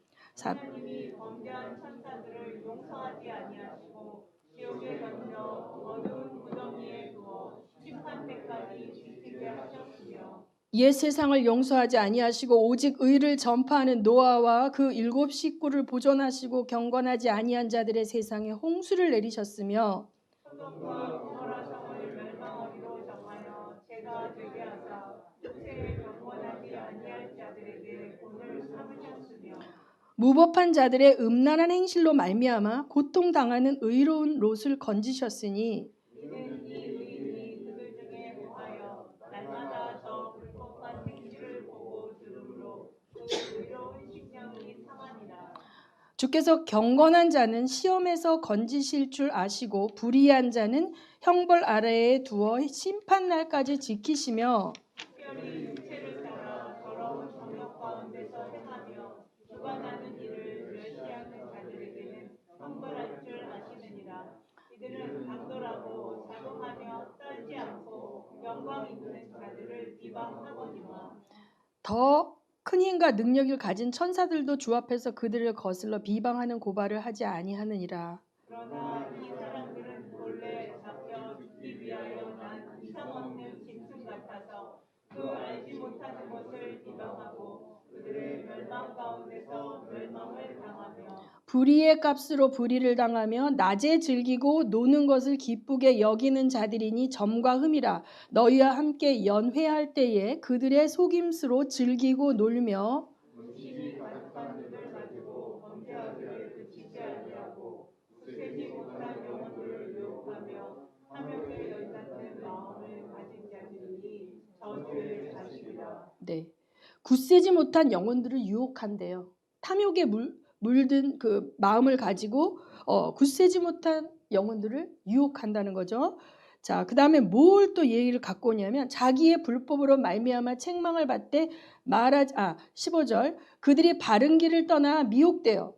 하나님이 범죄한 천사들을 용서하지 아니하시고 지옥에 던져 어두운 무덤위에 두어 심판 때까지 지키게 하셨으며 옛 세상을 용서하지 아니하시고 오직 의를 전파하는 노아와 그 7 식구를 보존하시고 경건하지 아니한 자들의 세상에 홍수를 내리셨으며 소돔과 고모라 성을 멸망하기로 정하여 죄가 되게 하사 후세에 경건하지 아니할 자들에게 본을 삼으셨으며 무법한 자들의 음란한 행실로 말미암아 고통당하는 의로운 롯을 건지셨으니 이는 이 의인이 그들 중에 거하여 날마다 저 불법한 행실을 보고 들음으로 그 의로운 심령이 상하니라. 주께서 경건한 자는 시험에서 건지실 줄 아시고 불의한 자는 형벌 아래에 두어 심판날까지 지키시며 특별히 육체를 비방하며 떨지 않고 영광 있는 자들을 비방하거니와 더 큰 힘과 능력을 가진 천사들도 주 앞에서 그들을 거슬러 비방하는 고발을 하지 아니하느니라. 그러나 이 사람들은 본래 잡혀 죽기 위하여 난 이상 없는 짐승 같아서 그 알지 못하는 것을 비방하고 그들의 멸망 가운데서 멸망을 당하며 불의의 값으로 불의를 당하며 낮에 즐기고 노는 것을 기쁘게 여기는 자들이니 점과 흠이라. 너희와 함께 연회할 때에 그들의 속임수로 즐기고 놀며 음식이 가득한 눈을 가지고 범죄하기를 그치지 아니하고 굳세지 못한 영혼들을 유혹하며 탐욕에 연단된 마음을 가진 자들이니 저주의 자식이라. 네, 굳세지 못한 영혼들을 유혹한대요. 탐욕에 물든 그 마음을 가지고 굳세지 못한 영혼들을 유혹한다는 거죠. 자, 그 다음에 뭘 또 예의를 갖고 오냐면 자기의 불법으로 말미암아 책망을 받되 15절 그들이 바른 길을 떠나 미혹되어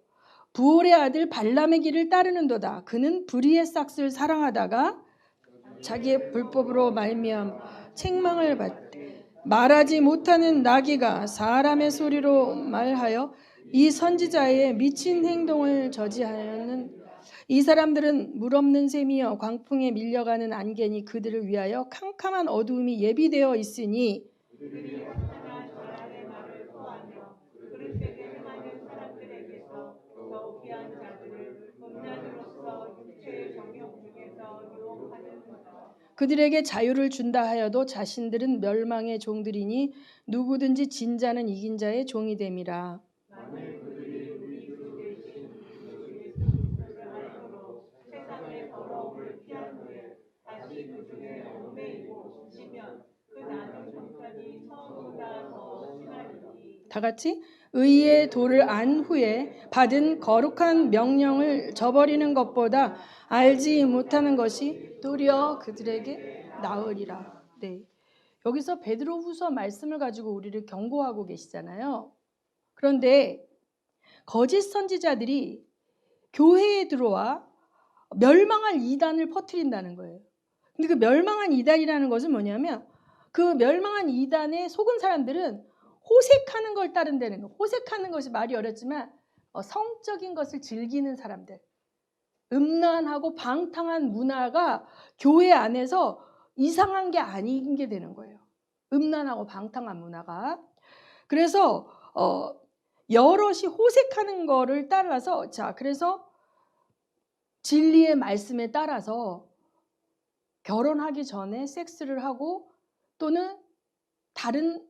부올의 아들 발람의 길을 따르는도다. 그는 불의의 싹을 사랑하다가 자기의 불법으로 말미암아 책망을 받되 말하지 못하는 나귀가 사람의 소리로 말하여 이 선지자의 미친 행동을 저지하는 이 사람들은 물 없는 샘이여 광풍에 밀려가는 안개니 그들을 위하여 캄캄한 어두움이 예비되어 있으니 그들이 하나 저란의 말을 토하며 그릇되게 행하는 사람들에게서 더욱 귀한 자들을 음란으로서 육체의 정욕 중에서 유혹하는도다. 그들에게 자유를 준다 하여도 자신들은 멸망의 종들이니 누구든지 진 자는 이긴 자의 종이 됨이라. 만일 그들이 우리 주 대신 주 예수 그리스도를 알도록 세상의 더러움을 피한 후에 다시 그 중에 얽매이고 지치면 그 나는 형편이 처음보다 더 심하리니 다 같이 의의 도를 안 후에 받은 거룩한 명령을 저버리는 것보다 알지 못하는 것이 도리어 그들에게 나으리라. 네. 여기서 베드로후서 말씀을 가지고 우리를 경고하고 계시잖아요. 그런데 거짓 선지자들이 교회에 들어와 멸망할 이단을 퍼뜨린다는 거예요. 근데 그 멸망한 이단이라는 것은 뭐냐면 그 멸망한 이단에 속은 사람들은 호색하는 걸 따른다는 거. 호색하는 것이 말이 어렵지만 성적인 것을 즐기는 사람들. 음란하고 방탕한 문화가 교회 안에서 이상한 게 아닌 게 되는 거예요. 음란하고 방탕한 문화가. 그래서 여럿이 호색하는 거를 따라서 그래서 진리의 말씀에 따라서 결혼하기 전에 섹스를 하고 또는 다른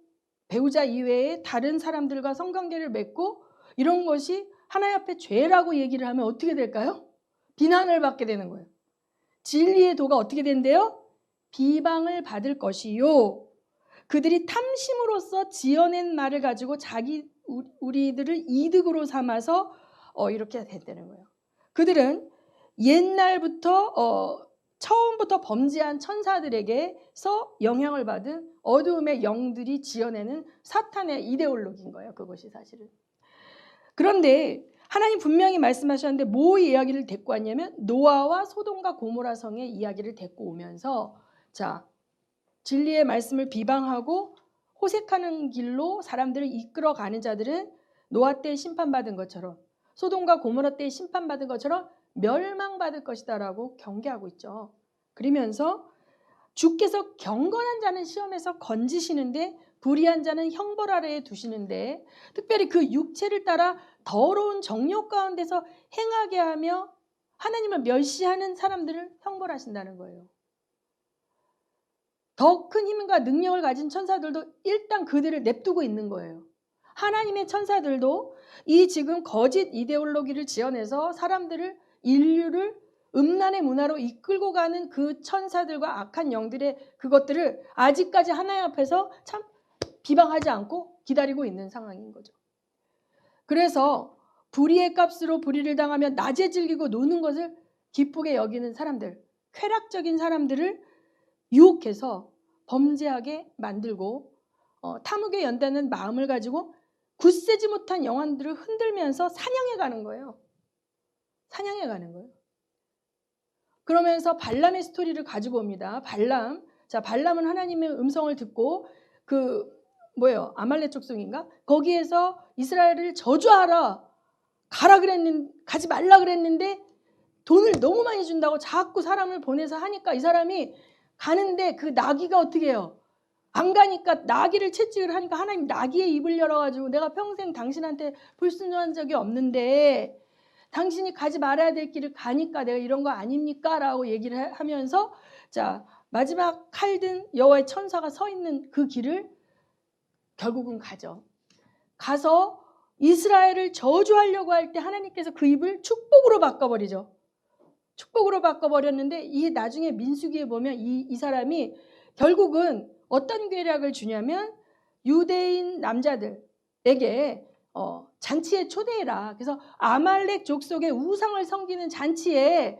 배우자 이외에 다른 사람들과 성관계를 맺고 이런 것이 하나님 앞에 죄라고 얘기를 하면 어떻게 될까요? 비난을 받게 되는 거예요. 진리의 도가 어떻게 된대요? 비방을 받을 것이요. 그들이 탐심으로써 지어낸 말을 가지고 우리들을 이득으로 삼아서 이렇게 됐다는 거예요. 그들은 옛날부터 처음부터 범죄한 천사들에게서 영향을 받은 어두움의 영들이 지어내는 사탄의 이데올로기인 거예요. 그것이 사실은. 그런데 하나님 분명히 말씀하셨는데 뭐 이야기를 데리고 왔냐면 노아와 소돔과 고모라 성의 이야기를 데리고 오면서 진리의 말씀을 비방하고 호색하는 길로 사람들을 이끌어가는 자들은 노아 때 심판받은 것처럼 소돔과 고모라 때 심판받은 것처럼 멸망받을 것이다라고 경계하고 있죠. 그러면서 주께서 경건한 자는 시험에서 건지시는데 불의한 자는 형벌 아래에 두시는데 특별히 그 육체를 따라 더러운 정욕 가운데서 행하게 하며 하나님을 멸시하는 사람들을 형벌하신다는 거예요. 더 큰 힘과 능력을 가진 천사들도 일단 그들을 냅두고 있는 거예요. 하나님의 천사들도 이 지금 거짓 이데올로기를 지어내서 인류를 음란의 문화로 이끌고 가는 그 천사들과 악한 영들의 그것들을 아직까지 하나님 앞에서 참 비방하지 않고 기다리고 있는 상황인 거죠. 그래서 불의의 값으로 불의를 당하며 낮에 즐기고 노는 것을 기쁘게 여기는 사람들, 쾌락적인 사람들을 유혹해서 범죄하게 만들고 탐욕에 연다는 마음을 가지고 굳세지 못한 영혼들을 흔들면서 사냥해 가는 거예요. 사냥해 가는 거예요. 그러면서 발람의 스토리를 가지고 옵니다. 발람. 자, 발람은 하나님의 음성을 듣고 아말렉 족속인가? 거기에서 이스라엘을 저주하라. 가지 말라 그랬는데 돈을 너무 많이 준다고 자꾸 사람을 보내서 하니까 이 사람이 가는데 그 나귀가 어떻게 해요? 안 가니까 나귀를 채찍을 하니까 하나님 나귀의 입을 열어가지고 내가 평생 당신한테 불순종한 적이 없는데 당신이 가지 말아야 될 길을 가니까 내가 이런 거 아닙니까? 라고 얘기를 하면서 자, 마지막 칼든 여호와의 천사가 서 있는 그 길을 결국은 가죠. 가서 이스라엘을 저주하려고 할 때 하나님께서 그 입을 축복으로 바꿔버리죠. 축복으로 바꿔버렸는데 이 나중에 민수기에 보면 이 사람이 결국은 어떤 계략을 주냐면 유대인 남자들에게 잔치에 초대해라. 그래서 아말렉 족속의 우상을 섬기는 잔치에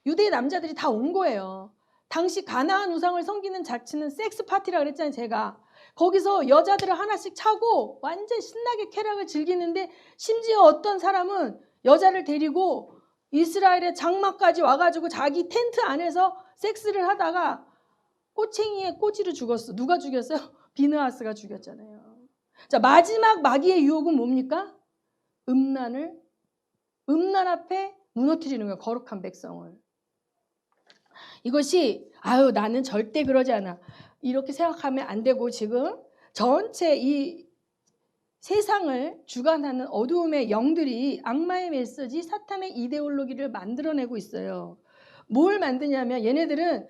유대 남자들이 다 온 거예요. 당시 가나안 우상을 섬기는 잔치는 섹스 파티라 그랬잖아요. 제가 거기서 여자들을 하나씩 차고 완전 신나게 쾌락을 즐기는데 심지어 어떤 사람은 여자를 데리고 이스라엘의 장막까지 와가지고 자기 텐트 안에서 섹스를 하다가 꼬챙이에 꼬지로 죽었어. 누가 죽였어요? 비느하스가 죽였잖아요. 자, 마지막 마귀의 유혹은 뭡니까? 음란 앞에 무너뜨리는 거예요. 거룩한 백성을. 이것이 나는 절대 그러지 않아. 이렇게 생각하면 안 되고 지금 전체 이 세상을 주관하는 어두움의 영들이 악마의 메시지, 사탄의 이데올로기를 만들어내고 있어요. 뭘 만드냐면 얘네들은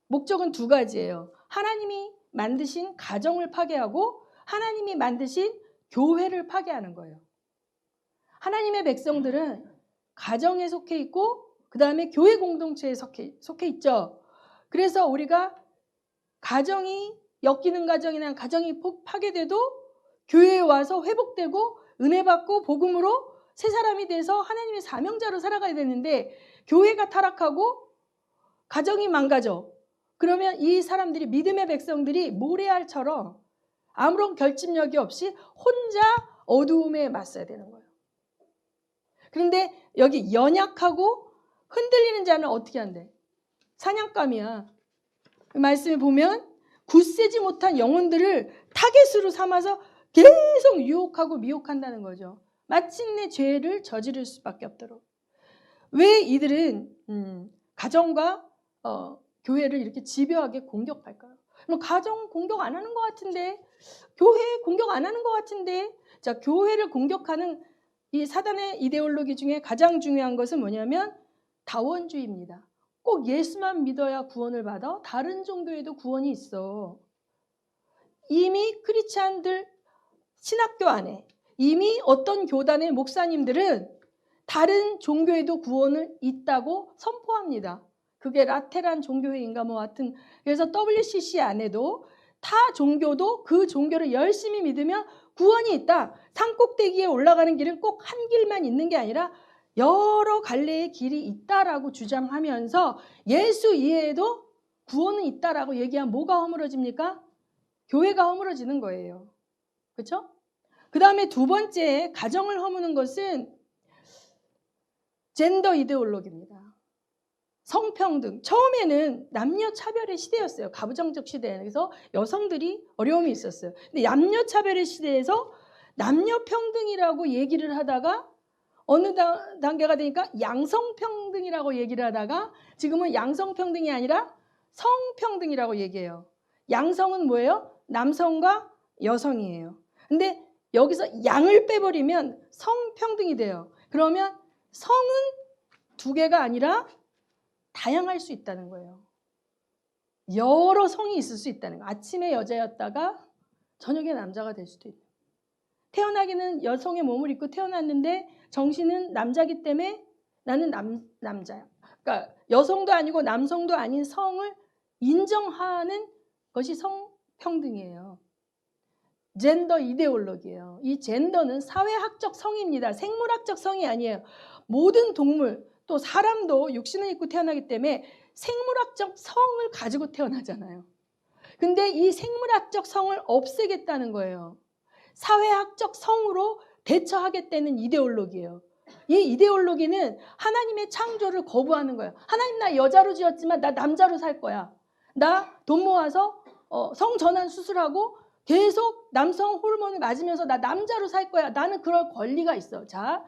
목적은 두 가지예요. 하나님이 만드신 가정을 파괴하고 하나님이 만드신 교회를 파괴하는 거예요. 하나님의 백성들은 가정에 속해 있고 그 다음에 교회 공동체에 속해 있죠. 그래서 우리가 가정이 엮이는 가정이나 가정이 파괴돼도 교회에 와서 회복되고 은혜 받고 복음으로 새 사람이 돼서 하나님의 사명자로 살아가야 되는데 교회가 타락하고 가정이 망가져. 그러면 이 사람들이 믿음의 백성들이 모래알처럼 아무런 결집력이 없이 혼자 어두움에 맞서야 되는 거예요. 그런데 여기 연약하고 흔들리는 자는 어떻게 한대? 사냥감이야. 그 말씀에 보면 굳세지 못한 영혼들을 타겟으로 삼아서 계속 유혹하고 미혹한다는 거죠. 마침내 죄를 저지를 수밖에 없도록. 왜 이들은 가정과 교회를 이렇게 집요하게 공격할까요? 그럼 가정 공격 안 하는 것 같은데, 교회 공격 안 하는 것 같은데, 자, 교회를 공격하는 이 사단의 이데올로기 중에 가장 중요한 것은 뭐냐면 다원주의입니다. 꼭 예수만 믿어야 구원을 받아? 다른 종교에도 구원이 있어. 이미 크리스찬들 신학교 안에 이미 어떤 교단의 목사님들은 다른 종교에도 구원을 있다고 선포합니다. 그게 라테란 종교회인가 뭐 하여튼 그래서 WCC 안에도 타 종교도 그 종교를 열심히 믿으면 구원이 있다. 산꼭대기에 올라가는 길은 꼭 한 길만 있는 게 아니라 여러 갈래의 길이 있다라고 주장하면서 예수 이외에도 구원은 있다라고 얘기하면 뭐가 허물어집니까? 교회가 허물어지는 거예요. 그렇죠? 그 다음에 두 번째 가정을 허무는 것은 젠더 이데올로기입니다. 성평등. 처음에는 남녀 차별의 시대였어요. 가부장적 시대에. 그래서 여성들이 어려움이 있었어요. 근데 남녀 차별의 시대에서 남녀 평등이라고 얘기를 하다가 어느 단계가 되니까 양성평등이라고 얘기를 하다가 지금은 양성평등이 아니라 성평등이라고 얘기해요. 양성은 뭐예요? 남성과 여성이에요. 근데 여기서 양을 빼버리면 성평등이 돼요. 그러면 성은 두 개가 아니라 다양할 수 있다는 거예요. 여러 성이 있을 수 있다는 거예요. 아침에 여자였다가 저녁에 남자가 될 수도 있고. 태어나기는 여성의 몸을 입고 태어났는데 정신은 남자기 때문에 나는 남자야. 그러니까 여성도 아니고 남성도 아닌 성을 인정하는 것이 성평등이에요. 젠더 이데올로기예요. 이 젠더는 사회학적 성입니다. 생물학적 성이 아니에요. 모든 동물 또 사람도 육신을 입고 태어나기 때문에 생물학적 성을 가지고 태어나잖아요. 근데 이 생물학적 성을 없애겠다는 거예요. 사회학적 성으로 대처하겠다는 이데올로기예요. 이 이데올로기는 하나님의 창조를 거부하는 거예요. 하나님 나 여자로 지었지만 나 남자로 살 거야. 나 돈 모아서 성전환 수술하고 계속 남성 호르몬을 맞으면서 나 남자로 살 거야. 나는 그럴 권리가 있어. 자,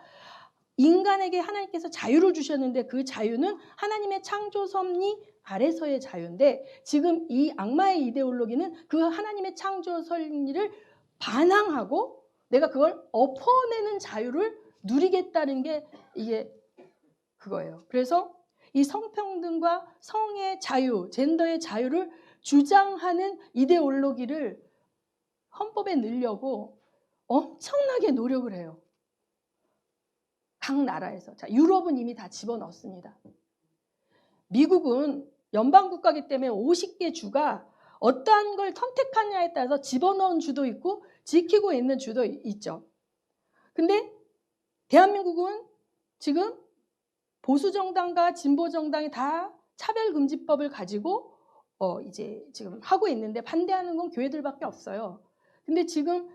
인간에게 하나님께서 자유를 주셨는데 그 자유는 하나님의 창조 섭리 아래서의 자유인데 지금 이 악마의 이데올로기는 그 하나님의 창조 섭리를 반항하고 내가 그걸 엎어내는 자유를 누리겠다는 게 이게 그거예요. 그래서 이 성평등과 성의 자유, 젠더의 자유를 주장하는 이데올로기를 헌법에 넣으려고 엄청나게 노력을 해요. 각 나라에서. 자, 유럽은 이미 다 집어넣습니다. 미국은 연방국가이기 때문에 50개 주가 어떠한 걸 선택하냐에 따라서 집어넣은 주도 있고 지키고 있는 주도 있죠. 근데 대한민국은 지금 보수정당과 진보정당이 다 차별금지법을 가지고 이제 지금 하고 있는데 반대하는 건 교회들밖에 없어요. 근데 지금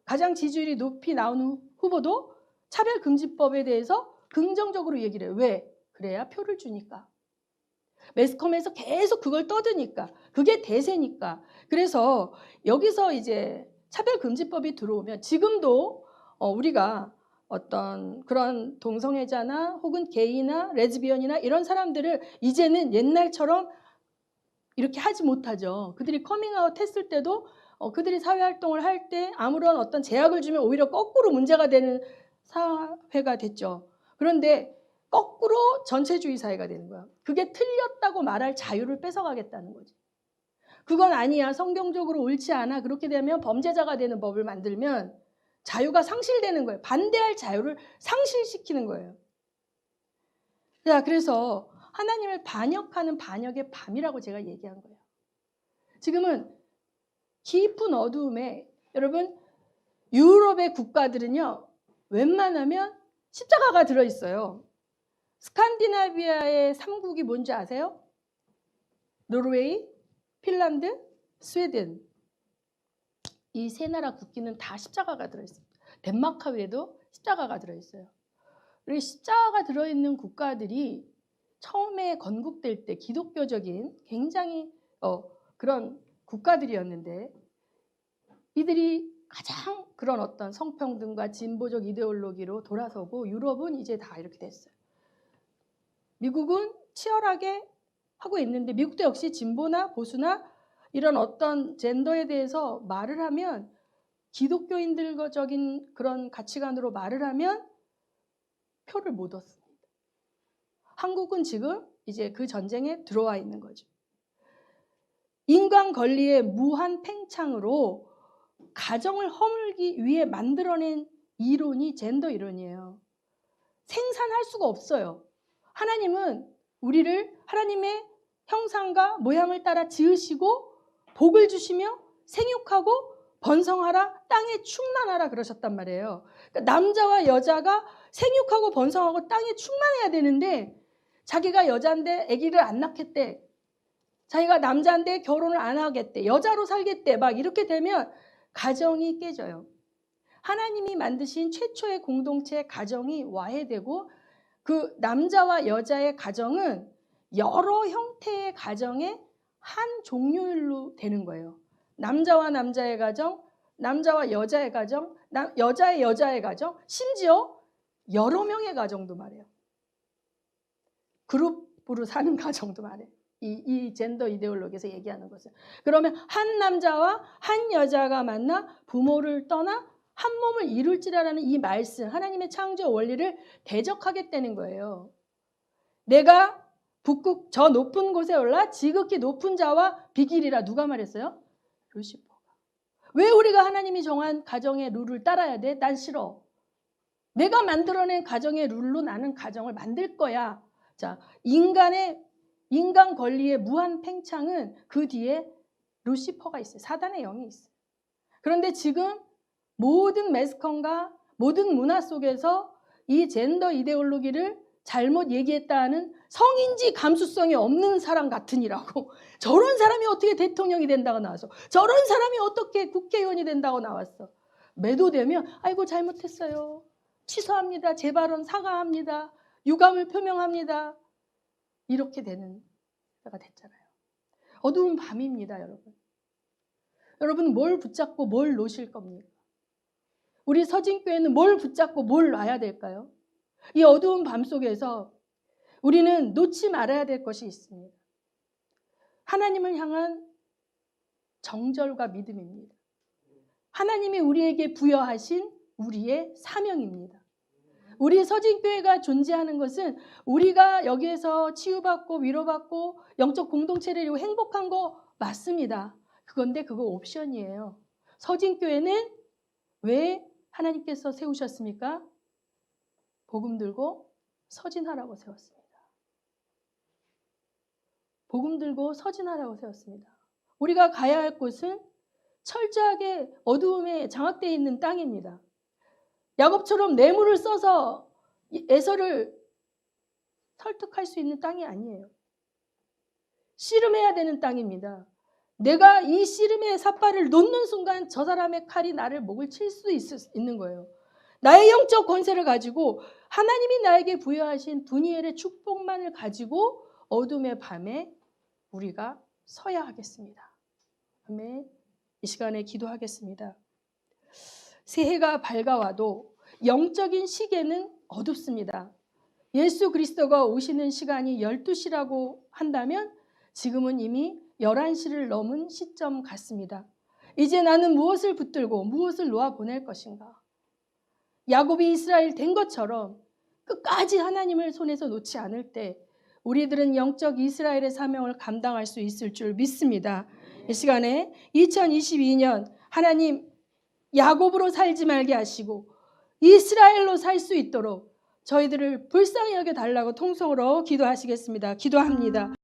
가장 지지율이 높이 나오는 후보도 차별금지법에 대해서 긍정적으로 얘기를 해요. 왜? 그래야 표를 주니까. 매스컴에서 계속 그걸 떠드니까. 그게 대세니까. 그래서 여기서 이제 차별금지법이 들어오면 지금도 우리가 어떤 그런 동성애자나 혹은 게이나 레즈비언이나 이런 사람들을 이제는 옛날처럼 이렇게 하지 못하죠. 그들이 커밍아웃 했을 때도 그들이 사회활동을 할 때 아무런 어떤 제약을 주면 오히려 거꾸로 문제가 되는 사회가 됐죠. 그런데 거꾸로 전체주의 사회가 되는 거야. 그게 틀렸다고 말할 자유를 뺏어가겠다는 거지. 그건 아니야. 성경적으로 옳지 않아. 그렇게 되면 범죄자가 되는 법을 만들면 자유가 상실되는 거예요. 반대할 자유를 상실시키는 거예요. 자, 그래서 하나님을 반역하는 반역의 밤이라고 제가 얘기한 거예요. 지금은 깊은 어두움에 여러분 유럽의 국가들은요. 웬만하면 십자가가 들어있어요. 스칸디나비아의 3국이 뭔지 아세요? 노르웨이, 핀란드, 스웨덴. 이 세 나라 국기는 다 십자가가 들어있습니다. 덴마크 외에도 십자가가 들어있어요. 그리고 십자가가 들어있는 국가들이 처음에 건국될 때 기독교적인 굉장히 그런 국가들이었는데 이들이 가장 그런 어떤 성평등과 진보적 이데올로기로 돌아서고 유럽은 이제 다 이렇게 됐어요. 미국은 치열하게 하고 있는데 미국도 역시 진보나 보수나 이런 어떤 젠더에 대해서 말을 하면 기독교인들적인 그런 가치관으로 말을 하면 표를 못 얻습니다. 한국은 지금 이제 그 전쟁에 들어와 있는 거죠. 인간 권리의 무한 팽창으로 가정을 허물기 위해 만들어낸 이론이 젠더 이론이에요. 생산할 수가 없어요. 하나님은 우리를 하나님의 형상과 모양을 따라 지으시고 복을 주시며 생육하고 번성하라 땅에 충만하라 그러셨단 말이에요. 그러니까 남자와 여자가 생육하고 번성하고 땅에 충만해야 되는데 자기가 여자인데 아기를 안 낳겠대. 자기가 남자인데 결혼을 안 하겠대. 여자로 살겠대. 막 이렇게 되면 가정이 깨져요. 하나님이 만드신 최초의 공동체 가정이 와해되고 그 남자와 여자의 가정은 여러 형태의 가정의 한 종류로 되는 거예요. 남자와 남자의 가정, 남자와 여자의 가정, 여자의 여자의 가정, 심지어 여러 명의 가정도 말해요. 그룹으로 사는 가정도 말해요. 이 젠더 이데올로기에서 얘기하는 것은. 그러면 한 남자와 한 여자가 만나 부모를 떠나 한 몸을 이룰지라라는 이 말씀, 하나님의 창조 원리를 대적하겠다는 거예요. 내가 북극 저 높은 곳에 올라 지극히 높은 자와 비기리라. 누가 말했어요? 루시퍼가. 왜 우리가 하나님이 정한 가정의 룰을 따라야 돼? 난 싫어. 내가 만들어낸 가정의 룰로 나는 가정을 만들 거야. 자, 인간 권리의 무한 팽창은 그 뒤에 루시퍼가 있어요. 사단의 영이 있어요. 그런데 지금 모든 매스컴과 모든 문화 속에서 이 젠더 이데올로기를 잘못 얘기했다는 성인지 감수성이 없는 사람 같으니라고. 저런 사람이 어떻게 대통령이 된다고 나왔어. 저런 사람이 어떻게 국회의원이 된다고 나왔어. 매도되면 아이고 잘못했어요. 취소합니다. 제 발언 사과합니다. 유감을 표명합니다. 이렇게 되는 때가 됐잖아요. 어두운 밤입니다, 여러분. 여러분 뭘 붙잡고 뭘 놓으실 겁니까? 우리 서진교회는 뭘 붙잡고 뭘 놔야 될까요? 이 어두운 밤 속에서 우리는 놓지 말아야 될 것이 있습니다. 하나님을 향한 정절과 믿음입니다. 하나님이 우리에게 부여하신 우리의 사명입니다. 우리 서진교회가 존재하는 것은 우리가 여기에서 치유받고 위로받고 영적 공동체를 이루고 행복한 거 맞습니다. 그건데 그거 옵션이에요. 서진교회는 왜 하나님께서 세우셨습니까? 복음 들고 서진하라고 세웠습니다. 복음 들고 서진하라고 세웠습니다. 우리가 가야 할 곳은 철저하게 어두움에 장악되어 있는 땅입니다. 야곱처럼 뇌물을 써서 에서를 설득할 수 있는 땅이 아니에요. 씨름해야 되는 땅입니다. 내가 이 씨름의 삿발을 놓는 순간 저 사람의 칼이 나를 목을 칠 수도 있는 거예요. 나의 영적 권세를 가지고 하나님이 나에게 부여하신 분이엘의 축복만을 가지고 어둠의 밤에 우리가 서야 하겠습니다. 아멘. 이 시간에 기도하겠습니다. 새해가 밝아와도 영적인 시계는 어둡습니다. 예수 그리스도가 오시는 시간이 12시라고 한다면 지금은 이미 11시를 넘은 시점 같습니다. 이제 나는 무엇을 붙들고 무엇을 놓아보낼 것인가? 야곱이 이스라엘 된 것처럼 끝까지 하나님을 손에서 놓지 않을 때 우리들은 영적 이스라엘의 사명을 감당할 수 있을 줄 믿습니다. 이 시간에 2022년 하나님 야곱으로 살지 말게 하시고 이스라엘로 살 수 있도록 저희들을 불쌍히 여겨 달라고 통성으로 기도하시겠습니다. 기도합니다.